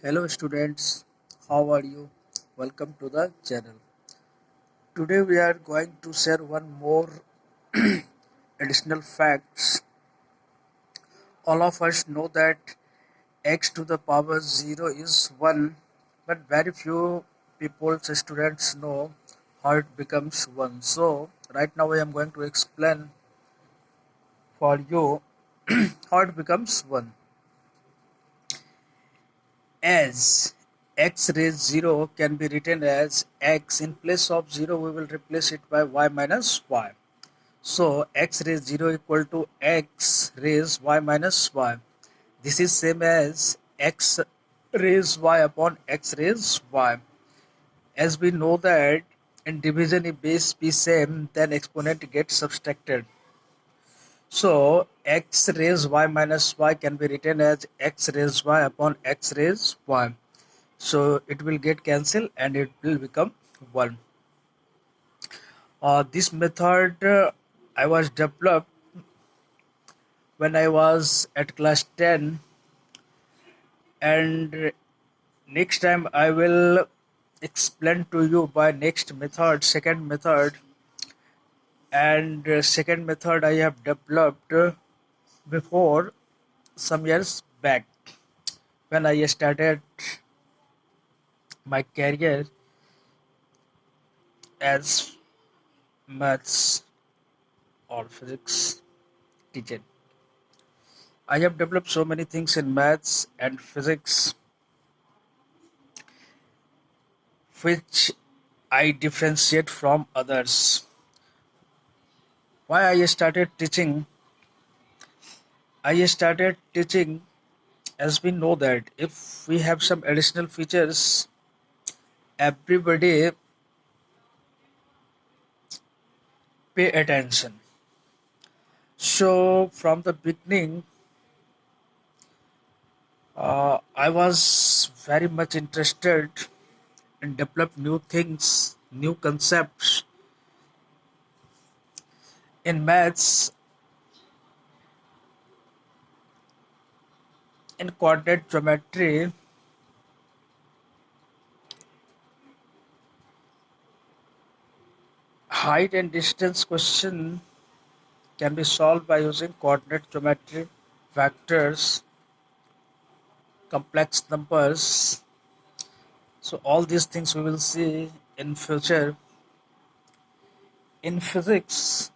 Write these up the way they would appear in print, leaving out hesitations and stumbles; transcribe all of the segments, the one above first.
Hello students, how are you? Welcome to the channel. Today we are going to share one more additional facts. All of us know that x to the power 0 is 1, but very few people, students know how it becomes 1. So right now I am going to explain for you how it becomes 1. As x raised 0 can be written as x, in place of 0 we will replace it by y minus y. So x raised 0 equal to x raised y minus y. This is same as x raised y upon x raised y. As we know that in division if base be same, then exponent gets subtracted. So x raised y minus y can be written as x raised y upon x raised y. So it will get cancelled and it will become 1. This method I was developed when I was at class 10, and next time I will explain to you by next method, second method. And second method I have developed before some years back when I started my career as maths or physics teacher. I have developed so many things in maths and physics which I differentiate from others. Why I started teaching? I started teaching as we know that if we have some additional features, everybody pay attention. So from the beginning, I was very much interested in develop new things, new concepts in maths, in coordinate geometry. Height and distance question can be solved by using coordinate geometry, vectors, complex numbers. So all these things we will see in future. In physics,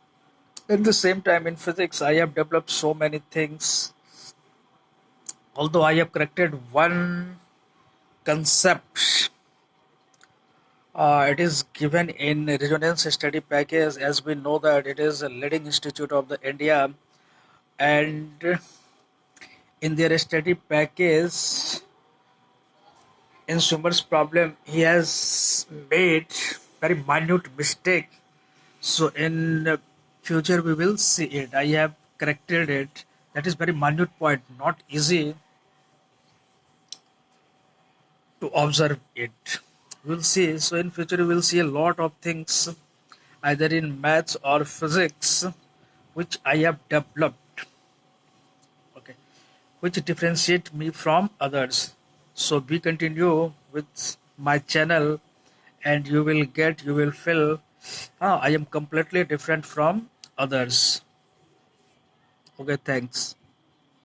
at the same time in physics, I have developed so many things. Although I have corrected one concept, it is given in resonance study package. As we know that it is a leading institute of the India, and in their study package, in Sumer's problem, he has made very minute mistake. So in future we will see it. I have corrected it. That is very minute point, not easy to observe it. We'll see. So in future we will see a lot of things either in maths or physics which I have developed. Okay, which differentiate me from others. So we continue with my channel and you will feel I am completely different from others. Okay, thanks.